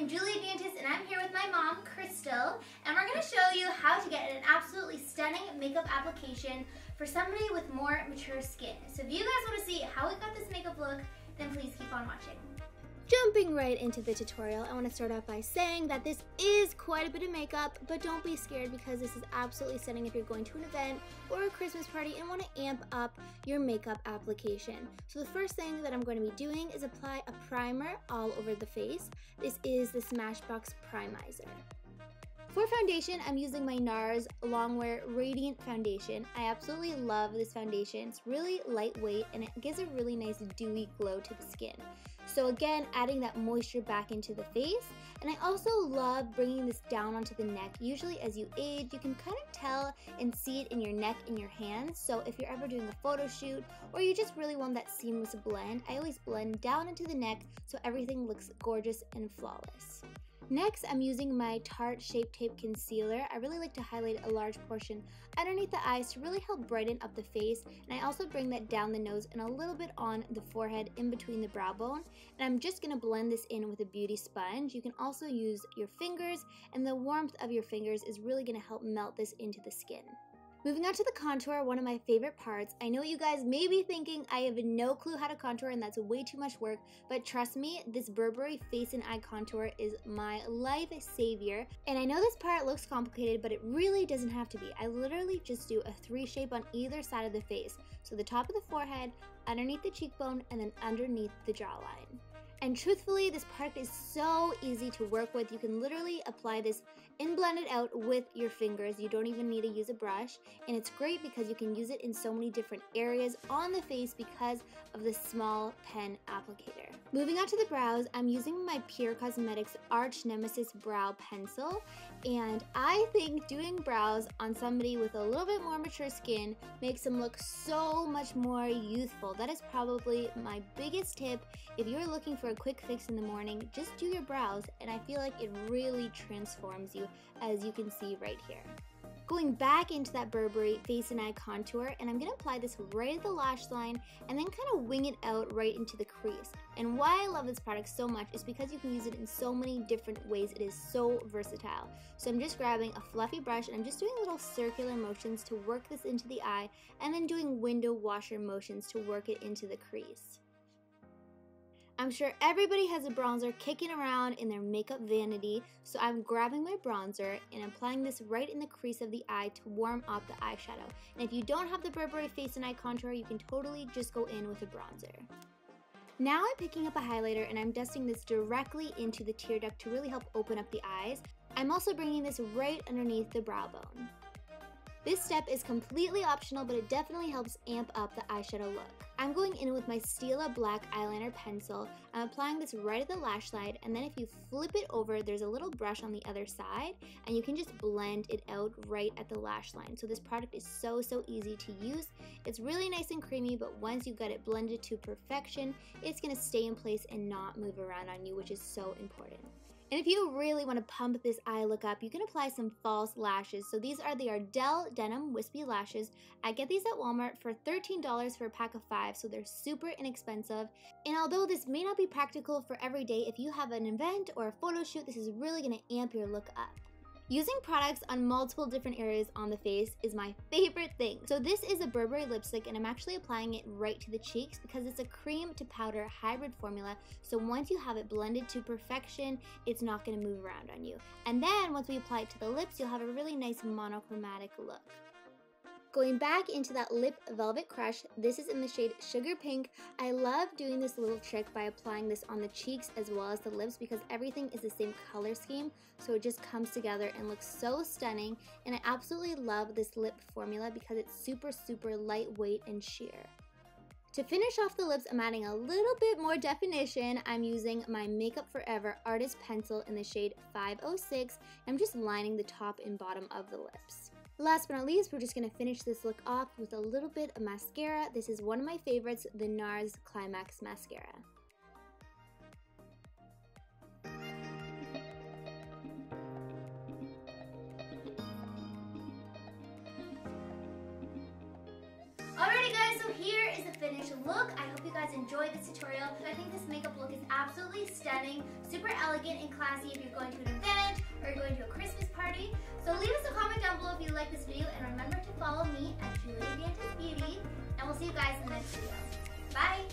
am Julie Dantas and I'm here with my mom, Crystal, and we're going to show you how to get an absolutely stunning makeup application for somebody with more mature skin. So if you guys want to see how we got this makeup look, then please keep on watching. Jumping right into the tutorial, I want to start off by saying that this is quite a bit of makeup, but don't be scared because this is absolutely stunning if you're going to an event or a Christmas party and want to amp up your makeup application. So the first thing that I'm going to be doing is apply a primer all over the face. This is the Smashbox Primizer. For foundation, I'm using my NARS Longwear Radiant Foundation. I absolutely love this foundation. It's really lightweight and it gives a really nice dewy glow to the skin. So again, adding that moisture back into the face. And I also love bringing this down onto the neck. Usually as you age, you can kind of tell and see it in your neck and your hands. So if you're ever doing a photo shoot or you just really want that seamless blend, I always blend down into the neck so everything looks gorgeous and flawless. Next, I'm using my Tarte Shape Tape Concealer. I really like to highlight a large portion underneath the eyes to really help brighten up the face. And I also bring that down the nose and a little bit on the forehead in between the brow bone. And I'm just going to blend this in with a beauty sponge. You can also use your fingers, and the warmth of your fingers is really going to help melt this into the skin. Moving on to the contour, one of my favorite parts. I know you guys may be thinking I have no clue how to contour and that's way too much work, but trust me, this Burberry face and eye contour is my life savior. And I know this part looks complicated, but it really doesn't have to be. I literally just do a 3 shape on either side of the face. So the top of the forehead, underneath the cheekbone, and then underneath the jawline. And truthfully, this product is so easy to work with. You can literally apply this and blend it out with your fingers. You don't even need to use a brush. And it's great because you can use it in so many different areas on the face because of the small pen applicator. Moving on to the brows, I'm using my Pure Cosmetics Arch Nemesis Brow Pencil. And I think doing brows on somebody with a little bit more mature skin makes them look so much more youthful. That is probably my biggest tip. If you're looking for a quick fix in the morning, just do your brows, and I feel like it really transforms you, as you can see right here. Going back into that Burberry face and eye contour, and I'm going to apply this right at the lash line and then kind of wing it out right into the crease. And why I love this product so much is because you can use it in so many different ways. It is so versatile. So I'm just grabbing a fluffy brush and I'm just doing little circular motions to work this into the eye, and then doing window washer motions to work it into the crease. I'm sure everybody has a bronzer kicking around in their makeup vanity, so I'm grabbing my bronzer and applying this right in the crease of the eye to warm up the eyeshadow. And if you don't have the Burberry face and eye contour, you can totally just go in with a bronzer. Now I'm picking up a highlighter and I'm dusting this directly into the tear duct to really help open up the eyes. I'm also bringing this right underneath the brow bone. This step is completely optional, but it definitely helps amp up the eyeshadow look. I'm going in with my Stila Black Eyeliner Pencil. I'm applying this right at the lash line, and then if you flip it over, there's a little brush on the other side, and you can just blend it out right at the lash line. So this product is so easy to use. It's really nice and creamy, but once you got it blended to perfection, it's going to stay in place and not move around on you, which is so important. And if you really want to pump this eye look up, you can apply some false lashes. So these are the Ardell Denim Wispy Lashes. I get these at Walmart for $13 for a pack of 5, so they're super inexpensive. And although this may not be practical for every day, if you have an event or a photo shoot, this is really going to amp your look up. Using products on multiple different areas on the face is my favorite thing. So this is a Burberry lipstick, and I'm actually applying it right to the cheeks because it's a cream to powder hybrid formula. So once you have it blended to perfection, it's not going to move around on you. And then once we apply it to the lips, you'll have a really nice monochromatic look. Going back into that Lip Velvet Crush, this is in the shade Sugar Pink. I love doing this little trick by applying this on the cheeks as well as the lips because everything is the same color scheme, so it just comes together and looks so stunning. And I absolutely love this lip formula because it's super lightweight and sheer. To finish off the lips, I'm adding a little bit more definition. I'm using my Makeup Forever Artist Pencil in the shade 506. I'm just lining the top and bottom of the lips. Last but not least, we're just going to finish this look off with a little bit of mascara. This is one of my favorites, the NARS Climax Mascara. Alrighty guys, so here is the finished look. I hope you guys enjoyed this tutorial. I think this makeup look is absolutely absolutely stunning, super elegant and classy if you're going to an event or you're going to a Christmas party. So leave us a comment down below if you like this video, and remember to follow me at Dantas Beauty, and we'll see you guys in the next video. Bye!